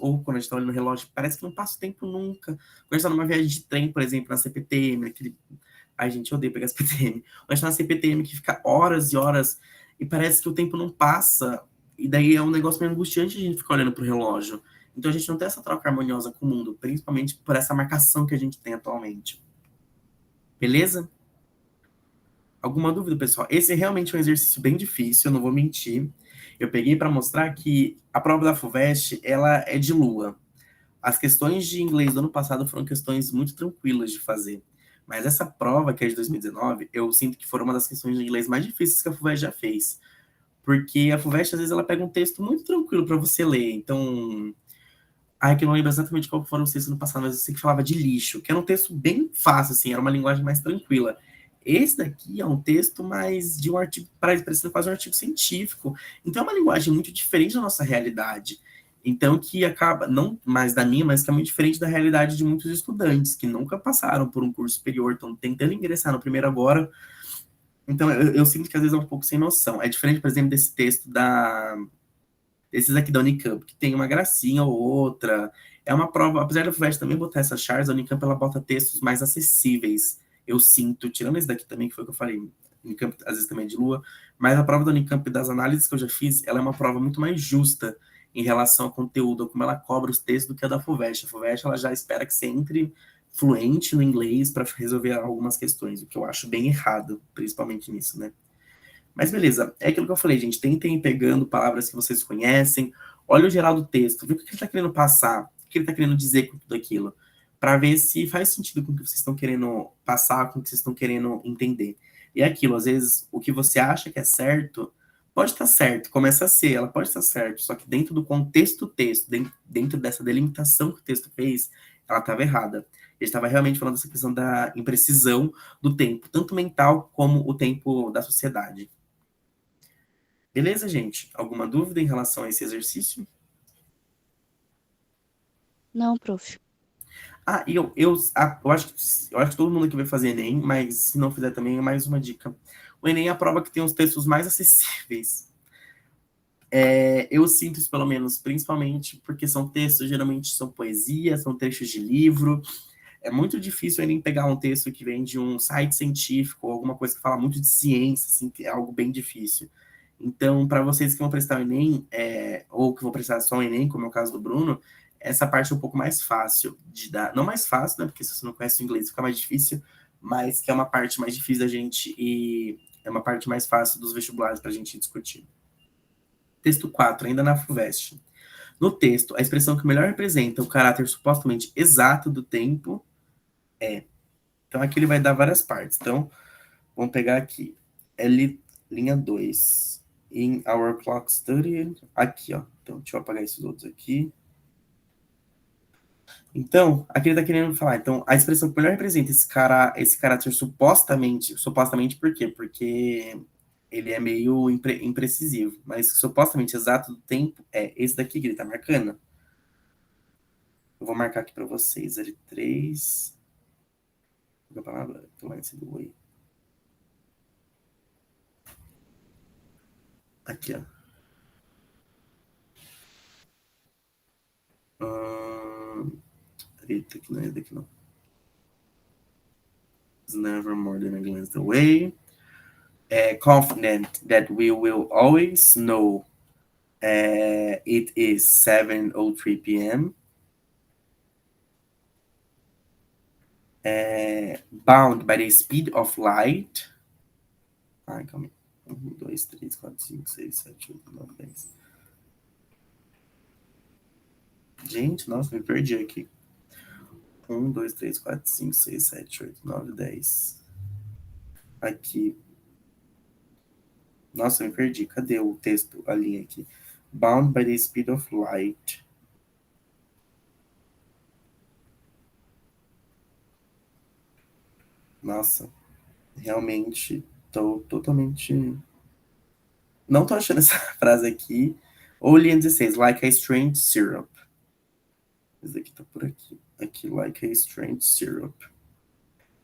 ou quando a gente tá olhando no relógio, parece que não passa o tempo nunca. Quando a gente tá numa viagem de trem, por exemplo, na CPTM, aquele... Ai, gente, eu odeio pegar CPTM. Quando a gente tá na CPTM que fica horas e horas, e parece que o tempo não passa, e daí é um negócio meio angustiante a gente ficar olhando pro relógio. Então a gente não tem essa troca harmoniosa com o mundo, principalmente por essa marcação que a gente tem atualmente. Beleza? Alguma dúvida, pessoal? Esse é realmente um exercício bem difícil, eu não vou mentir. Eu peguei para mostrar que a prova da FUVEST, ela é de lua. As questões de inglês do ano passado foram questões muito tranquilas de fazer. Mas essa prova, que é de 2019, eu sinto que foram uma das questões de inglês mais difíceis que a FUVEST já fez. Porque a FUVEST, às vezes, ela pega um texto muito tranquilo para você ler. Então, ai, que eu não lembro exatamente qual foram os textos no passado, mas eu sei que falava de lixo, que era um texto bem fácil, assim, era uma linguagem mais tranquila. Esse daqui é um texto mais de um artigo, parecendo quase um artigo científico. Então é uma linguagem muito diferente da nossa realidade. Então que acaba, não mais da minha, mas que é muito diferente da realidade de muitos estudantes que nunca passaram por um curso superior, estão tentando ingressar no primeiro agora. Então eu sinto que às vezes é um pouco sem noção. É diferente, por exemplo, desse texto esses aqui da Unicamp, que tem uma gracinha ou outra. É uma prova, apesar da FUVEST também botar essas charts, a Unicamp ela bota textos mais acessíveis. Eu sinto, tirando esse daqui também, que foi o que eu falei, Unicamp às vezes também é de lua, mas a prova da Unicamp das análises que eu já fiz, ela é uma prova muito mais justa em relação ao conteúdo, como ela cobra os textos do que a da FUVEST. A FUVEST ela já espera que você entre fluente no inglês para resolver algumas questões, o que eu acho bem errado, principalmente nisso, né? Mas beleza, é aquilo que eu falei, gente. Tentem ir pegando palavras que vocês conhecem, olha o geral do texto, vê o que ele está querendo passar, o que ele está querendo dizer com tudo aquilo, para ver se faz sentido com o que vocês estão querendo passar, com o que vocês estão querendo entender. E é aquilo, às vezes, o que você acha que é certo, pode estar certo, começa a ser, ela pode estar certo, só que dentro do contexto do texto, dentro dessa delimitação que o texto fez, ela estava errada. Ele estava realmente falando dessa questão da imprecisão do tempo, tanto mental como o tempo da sociedade. Beleza, gente? Alguma dúvida em relação a esse exercício? Não, prof. Ah, e eu acho que todo mundo aqui vai fazer Enem, mas se não fizer também, é mais uma dica. O Enem é a prova que tem os textos mais acessíveis. Eu sinto isso, pelo menos, principalmente porque são textos, geralmente são poesia, são trechos de livro. É muito difícil o Enem pegar um texto que vem de um site científico, ou alguma coisa que fala muito de ciência, assim, que é algo bem difícil. Então, para vocês que vão prestar o Enem, ou que vão prestar só o Enem, como é o caso do Bruno, essa parte é um pouco mais fácil de dar. Não mais fácil, né? Porque se você não conhece o inglês fica mais difícil, mas que é uma parte mais difícil da gente e é uma parte mais fácil dos vestibulares para a gente discutir. Texto 4, ainda na FUVEST. No texto, a expressão que melhor representa o caráter supostamente exato do tempo é. Então, aqui ele vai dar várias partes. Então, vamos pegar aqui. Linha 2. In our clock study. Aqui, ó. Então, deixa eu apagar esses outros aqui. Então, aqui ele está querendo falar. Então, a expressão que melhor representa esse caráter supostamente por quê? Porque ele é meio imprecisivo. Mas supostamente exato do tempo é esse daqui que ele está marcando. Eu vou marcar aqui para vocês. L3. A palavra, tomar esse do way. Aqui, ó. Eita, que não é daqui não. It's never more than a glance away. Confident that we will always know it is 7:03 p.m. Bound by the speed of light. Ai, calma aí. 1, 2, 3, 4, 5, 6, 7, 8, 9, 10. Gente, nossa, me perdi aqui. 1, 2, 3, 4, 5, 6, 7, 8, 9, 10. Aqui. Nossa, me perdi. Cadê o texto, a linha aqui? Bound by the speed of light. Nossa, realmente tô totalmente. Não tô achando essa frase aqui. Ou linha 16, like a strange syrup. Esse aqui tá por aqui. Aqui, like a strange syrup.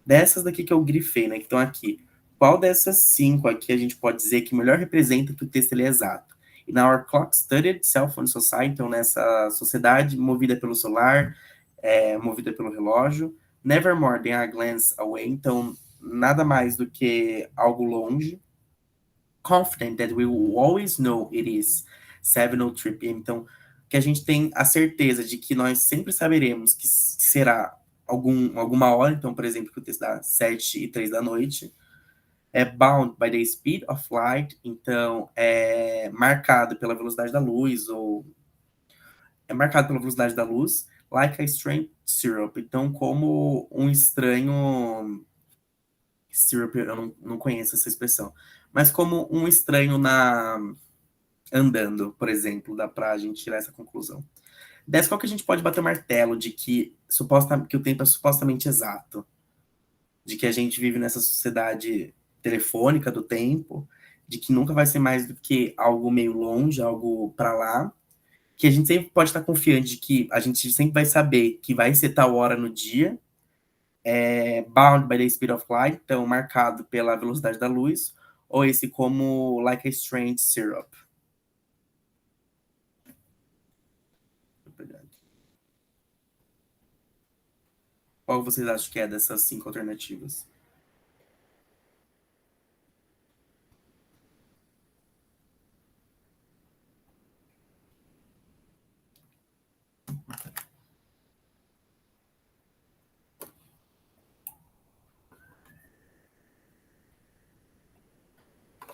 Dessas daqui que eu grifei, né, que estão aqui. Qual dessas 5 aqui a gente pode dizer que melhor representa que o texto ele é exato? In our clock-studded cell phone society, então nessa sociedade movida pelo celular, movida pelo relógio, never more than a glance away, então nada mais do que algo longe, confident that we will always know it is 7:03 p.m., então que a gente tem a certeza de que nós sempre saberemos que será alguma hora, então, por exemplo, que o texto dá 7:03 da noite, é bound by the speed of light, então é marcado pela velocidade da luz, ou é marcado pela velocidade da luz, like a strange syrup, então como um estranho syrup, eu não conheço essa expressão, mas como um estranho andando, por exemplo, dá pra gente tirar essa conclusão. Dessa, qual que a gente pode bater o martelo de que o tempo é supostamente exato? De que a gente vive nessa sociedade telefônica do tempo, de que nunca vai ser mais do que algo meio longe, algo para lá, que a gente sempre pode estar confiante de que a gente sempre vai saber que vai ser tal hora no dia, bound by the speed of light, então marcado pela velocidade da luz, ou esse como like a strange syrup. Qual vocês acham que é dessas 5 alternativas?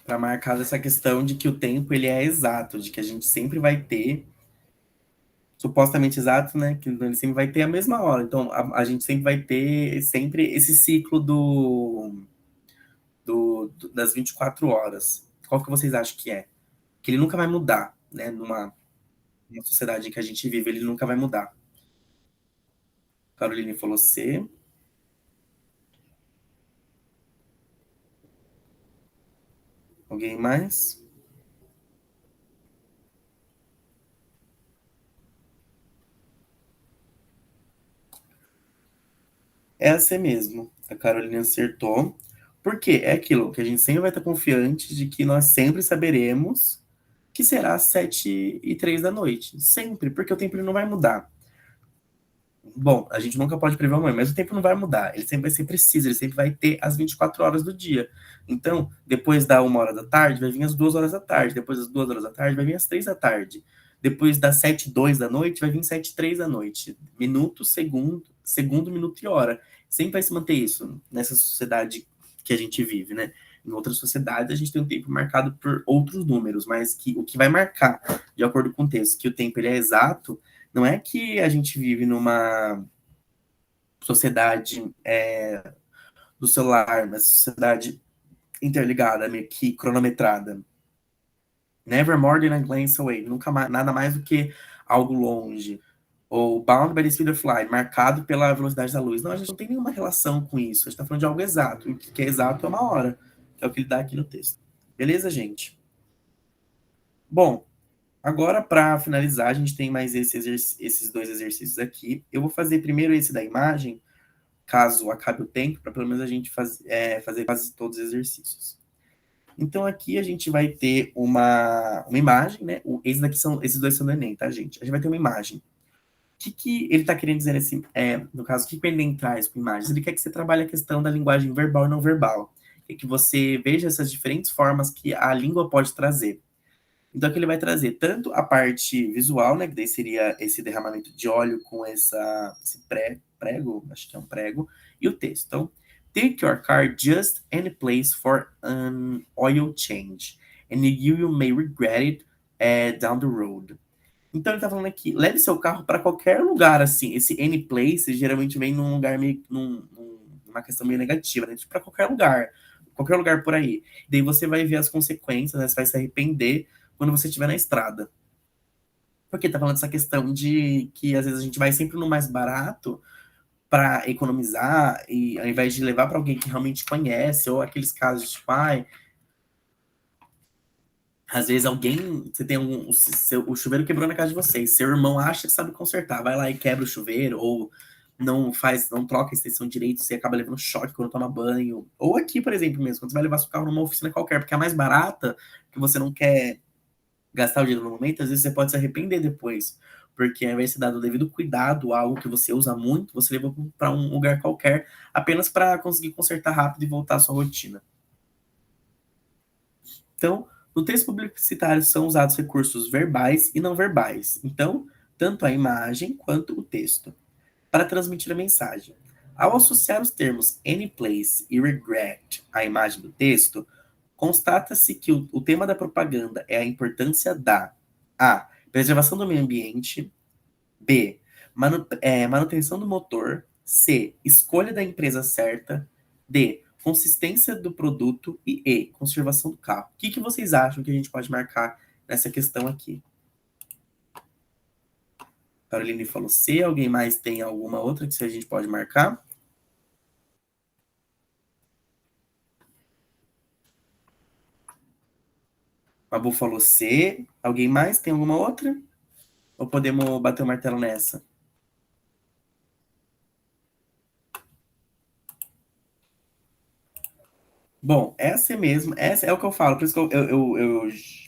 Para marcar essa questão de que o tempo ele é exato, de que a gente sempre vai ter, supostamente exato, né? Que ele sempre vai ter a mesma hora. Então, a gente sempre vai ter sempre esse ciclo das 24 horas. Qual que vocês acham que é? Que ele nunca vai mudar, né? Numa sociedade em que a gente vive, ele nunca vai mudar. Caroline falou C. Alguém mais? É a C mesmo. A Caroline acertou. Porque é aquilo que a gente sempre vai estar confiante de que nós sempre saberemos que será às 7:03 da noite. Sempre, porque o tempo ele não vai mudar. Bom, a gente nunca pode prever o amanhã, mas o tempo não vai mudar. Ele sempre vai ser preciso, ele sempre vai ter as 24 horas do dia. Então, depois da 1 hora da tarde, vai vir as 2 horas da tarde. Depois das 2 horas da tarde, vai vir as 3 da tarde. Depois das 7:02 da noite, vai vir 7:03 da noite. Minuto, segundo, minuto e hora. Sempre vai se manter isso nessa sociedade que a gente vive, né? Em outras sociedades, a gente tem um tempo marcado por outros números, mas que o que vai marcar, de acordo com o texto, que o tempo ele é exato, não é que a gente vive numa sociedade do celular, uma sociedade interligada, meio que cronometrada. Never more than a glance away. Nunca mais, nada mais do que algo longe. Ou bound by the speed of light, marcado pela velocidade da luz. Não, a gente não tem nenhuma relação com isso. A gente está falando de algo exato. E o que é exato é 1 hora. Que é o que ele dá aqui no texto. Beleza, gente? Bom, agora, para finalizar, a gente tem mais esses 2 exercícios aqui. Eu vou fazer primeiro esse da imagem, caso acabe o tempo, para pelo menos a gente fazer quase todos os exercícios. Então, aqui a gente vai ter uma imagem, né? Esses 2 são do Enem, tá, gente? A gente vai ter uma imagem. O que ele está querendo dizer no caso, o que o Enem traz com imagens? Ele quer que você trabalhe a questão da linguagem verbal e não verbal. Quer que você veja essas diferentes formas que a língua pode trazer. Então, aqui ele vai trazer tanto a parte visual, né, que daí seria esse derramamento de óleo com esse prego, acho que é um prego, e o texto. Então, take your car just any place for an oil change, and you may regret it down the road. Então, ele tá falando aqui, leve seu carro para qualquer lugar, assim. Esse any place geralmente vem num lugar meio, numa questão meio negativa, né? Tipo, para qualquer lugar por aí. Daí você vai ver as consequências, né? Você vai se arrepender quando você estiver na estrada. Porque tá falando dessa questão de que às vezes a gente vai sempre no mais barato para economizar, e ao invés de levar para alguém que realmente conhece, ou aqueles casos de tipo, às vezes você tem o chuveiro quebrou na casa de vocês, seu irmão acha que sabe consertar, vai lá e quebra o chuveiro, ou não troca a extensão direito, você acaba levando choque quando toma banho. Ou aqui, por exemplo, mesmo, quando você vai levar seu carro numa oficina qualquer, porque é a mais barata, que você não quer gastar o dinheiro no momento, às vezes você pode se arrepender depois, porque ao invés de ser dado o devido cuidado a algo que você usa muito, você levou para um lugar qualquer apenas para conseguir consertar rápido e voltar à sua rotina. Então, no texto publicitário são usados recursos verbais e não verbais. Então, tanto a imagem quanto o texto, para transmitir a mensagem. Ao associar os termos any place e regret à imagem do texto, constata-se que o tema da propaganda é a importância da A. Preservação do meio ambiente. B. Manutenção do motor. C. Escolha da empresa certa. D. Consistência do produto. E conservação do carro. O que vocês acham que a gente pode marcar nessa questão aqui? Caroline falou C. Alguém mais tem alguma outra que a gente pode marcar? Babu falou C. Alguém mais tem alguma outra? Ou podemos bater o martelo nessa? Bom, essa mesmo, essa é o que eu falo, por isso que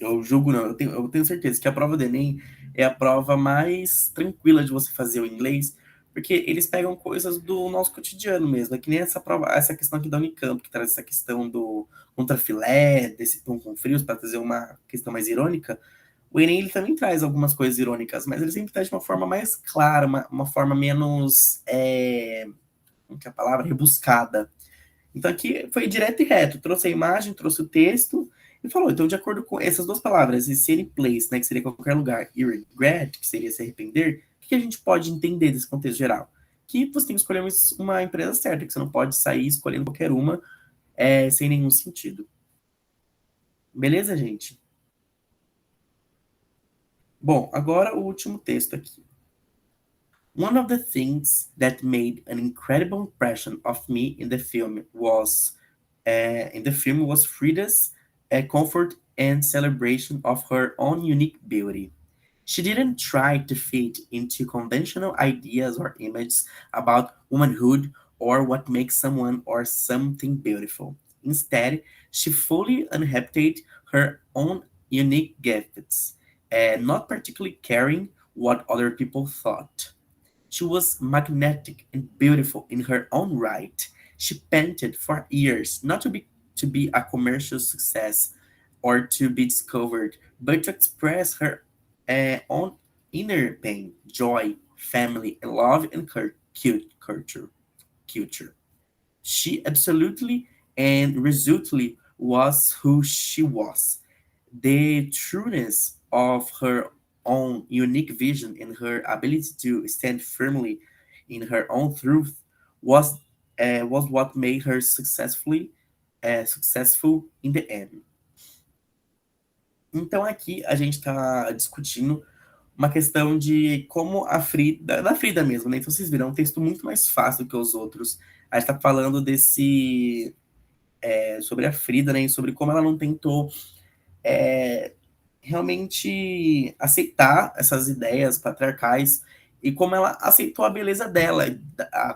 eu julgo, não, eu tenho certeza que a prova do Enem é a prova mais tranquila de você fazer o inglês, porque eles pegam coisas do nosso cotidiano mesmo, é que nem essa prova, essa questão aqui da Unicamp, que traz essa questão do contrafilé, desse pão com frios, para trazer uma questão mais irônica. O Enem ele também traz algumas coisas irônicas, mas ele sempre traz de uma forma mais clara, uma forma menos, como que é a palavra? Rebuscada. Então aqui foi direto e reto, trouxe a imagem, trouxe o texto e falou, então de acordo com essas duas palavras, esse any place, né, que seria qualquer lugar, e regret, que seria se arrepender, o que a gente pode entender desse contexto geral? Que você tem que escolher uma empresa certa, que você não pode sair escolhendo qualquer uma sem nenhum sentido. Beleza, gente? Bom, agora o último texto aqui. One of the things that made an incredible impression of me in the film was Frida's comfort and celebration of her own unique beauty. She didn't try to fit into conventional ideas or images about womanhood or what makes someone or something beautiful. Instead, she fully inhabited her own unique gifts, not particularly caring what other people thought. She was magnetic and beautiful in her own right. She painted for years, not to be a commercial success or to be discovered, but to express her own inner pain, joy, family, and love and culture. Culture. She absolutely and resolutely was who she was. The trueness of her own unique vision and her ability to stand firmly in her own truth was what made her successful in the end. Então aqui a gente está discutindo uma questão de como a Frida, da Frida mesmo, né? Então vocês viram, é um texto muito mais fácil que os outros. A gente está falando sobre a Frida, né? E sobre como ela não tentou realmente aceitar essas ideias patriarcais e como ela aceitou a beleza dela,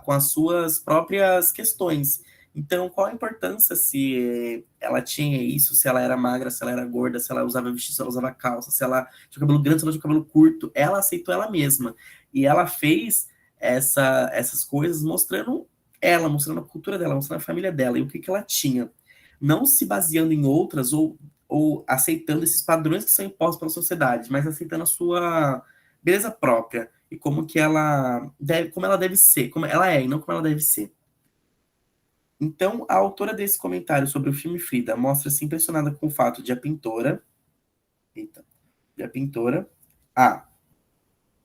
com as suas próprias questões. Então, qual a importância se ela tinha isso, se ela era magra, se ela era gorda, se ela usava vestido, se ela usava calça, se ela tinha cabelo grande, se ela tinha cabelo curto? Ela aceitou ela mesma. E ela fez essas coisas mostrando ela, mostrando a cultura dela, mostrando a família dela e o que ela tinha. Não se baseando em outras ou aceitando esses padrões que são impostos pela sociedade, mas aceitando a sua beleza própria e como ela deve ser, como ela é e não como ela deve ser. Então, a autora desse comentário sobre o filme Frida mostra-se impressionada com o fato de a pintora, A,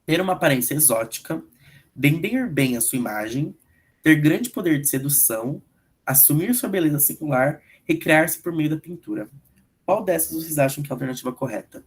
ter uma aparência exótica, vender bem a sua imagem, ter grande poder de sedução, assumir sua beleza singular, recriar-se por meio da pintura. Qual dessas vocês acham que é a alternativa correta?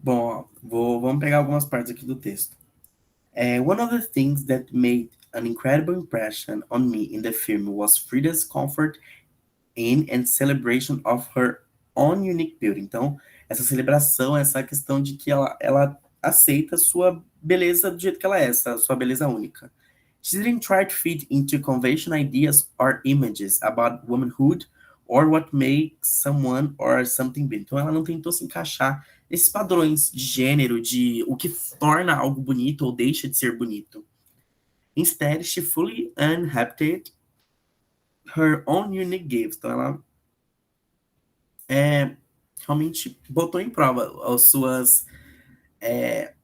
Bom, ó, vamos pegar algumas partes aqui do texto. One of the things that made an incredible impression on me in the film was Frida's comfort in and celebration of her own unique beauty. Então, essa celebração, essa questão de que ela aceita a sua beleza do jeito que ela é, essa sua beleza única. She didn't try to fit into conventional ideas or images about womanhood or what makes someone or something beautiful. Então, ela não tentou se encaixar nesses padrões de gênero, de o que torna algo bonito ou deixa de ser bonito. Instead, she fully inhabited her own unique gifts. Então, ela realmente botou em prova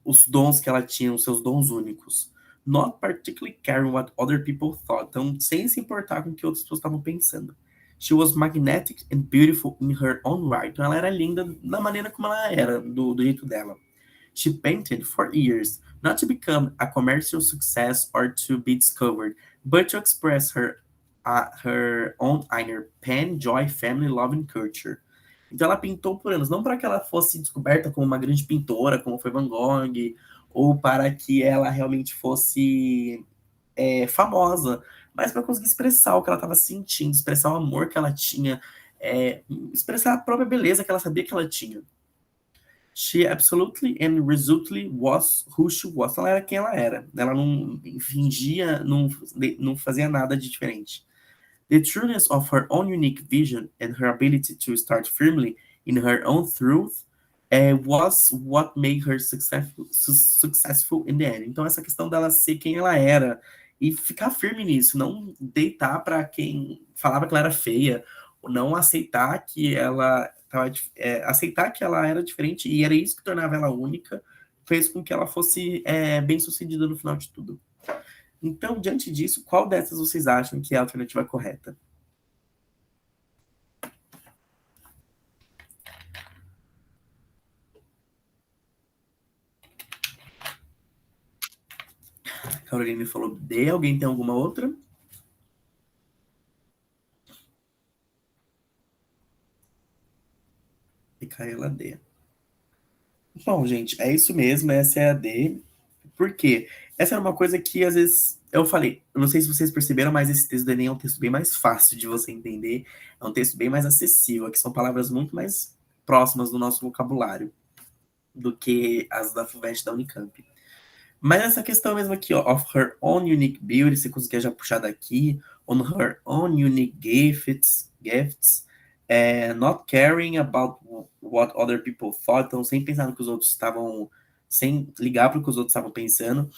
os dons que ela tinha, os seus dons únicos. Not particularly caring what other people thought. Então, sem se importar com o que outras pessoas estavam pensando. She was magnetic and beautiful in her own right. Então, ela era linda da maneira como ela era, do jeito dela. She painted for years, not to become a commercial success or to be discovered, but to express her own inner pain, joy, family, love and culture. Então ela pintou por anos, não para que ela fosse descoberta como uma grande pintora, como foi Van Gogh, ou para que ela realmente fosse famosa, mas para conseguir expressar o que ela estava sentindo, expressar o amor que ela tinha, expressar a própria beleza que ela sabia que ela tinha. She absolutely and resolutely was who she was. Ela era quem ela era. Ela não fingia, não fazia nada de diferente. The trueness of her own unique vision and her ability to start firmly in her own truth was what made her successful in the end. Então, essa questão dela ser quem ela era e ficar firme nisso, não deitar para quem falava que ela era feia, ou não aceitar que ela aceitar que ela era diferente e era isso que tornava ela única, fez com que ela fosse bem sucedida no final de tudo. Então, diante disso, qual dessas vocês acham que é a alternativa correta? Caroline falou D. Alguém tem alguma outra? Micaela D. Bom, gente, é isso mesmo, essa é a D. Por quê? Essa era uma coisa que, às vezes, eu falei, eu não sei se vocês perceberam, mas esse texto do Enem é um texto bem mais fácil de você entender, é um texto bem mais acessível, que são palavras muito mais próximas do nosso vocabulário do que as da FUVEST da Unicamp. Mas essa questão mesmo aqui, ó, of her own unique beauty, você conseguia já puxar daqui, on her own unique gifts, not caring about what other people thought, então sem pensar no que os outros estavam, sem ligar para o que os outros estavam pensando,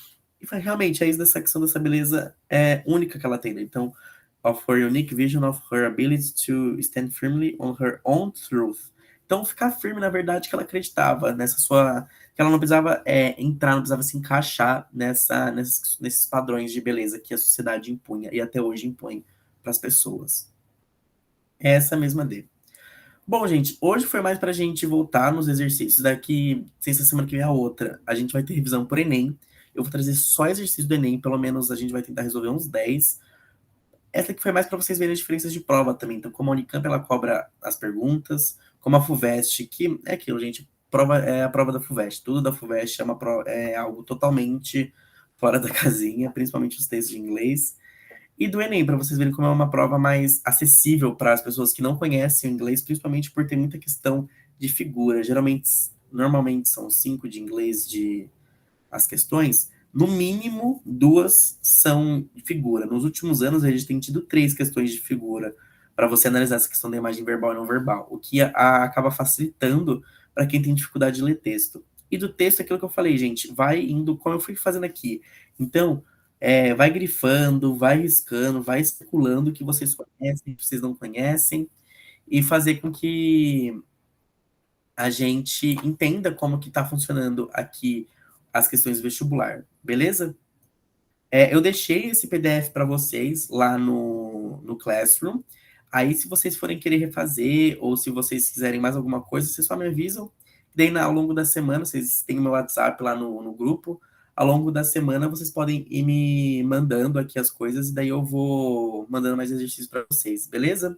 e foi realmente, é isso dessa questão dessa beleza única que ela tem, né? Então, of her unique vision, of her ability to stand firmly on her own truth. Então, ficar firme na verdade que ela acreditava, nessa sua que ela não precisava entrar, não precisava se encaixar nesses padrões de beleza que a sociedade impunha e até hoje impõe para as pessoas. É essa mesma D. Bom, gente, hoje foi mais para a gente voltar nos exercícios. Daqui, sem essa semana que vem a outra, a gente vai ter revisão por Enem. Eu vou trazer só exercício do Enem, pelo menos a gente vai tentar resolver uns 10. Essa aqui foi mais para vocês verem as diferenças de prova também. Então, como a Unicamp ela cobra as perguntas, como a FUVEST, que é aquilo, gente, a prova da FUVEST. Tudo da FUVEST é algo totalmente fora da casinha, principalmente os textos de inglês. E do Enem, para vocês verem como é uma prova mais acessível para as pessoas que não conhecem o inglês, principalmente por ter muita questão de figura. Normalmente são 5 de inglês as questões, no mínimo 2 são de figura. Nos últimos anos, a gente tem tido 3 questões de figura para você analisar essa questão da imagem verbal e não verbal, o que acaba facilitando para quem tem dificuldade de ler texto. E do texto, aquilo que eu falei, gente, vai indo como eu fui fazendo aqui. Então, vai grifando, vai riscando, vai especulando o que vocês conhecem, o que vocês não conhecem, e fazer com que a gente entenda como que está funcionando aqui as questões do vestibular, beleza? Eu deixei esse PDF para vocês lá no Classroom. Aí, se vocês forem querer refazer, ou se vocês quiserem mais alguma coisa, vocês só me avisam. Daí, ao longo da semana, vocês têm o meu WhatsApp lá no grupo. Ao longo da semana, vocês podem ir me mandando aqui as coisas, e daí eu vou mandando mais exercícios para vocês, beleza?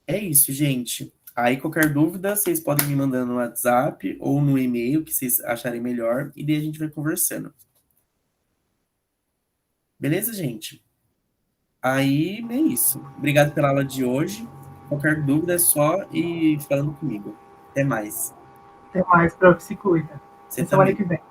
É isso, gente. Aí, qualquer dúvida, vocês podem me mandar no WhatsApp ou no e-mail, que vocês acharem melhor, e daí a gente vai conversando. Beleza, gente? Aí, é isso. Obrigado pela aula de hoje. Qualquer dúvida é só ir falando comigo. Até mais. Até mais, prof. Se cuida. Você Até semana também. que vem.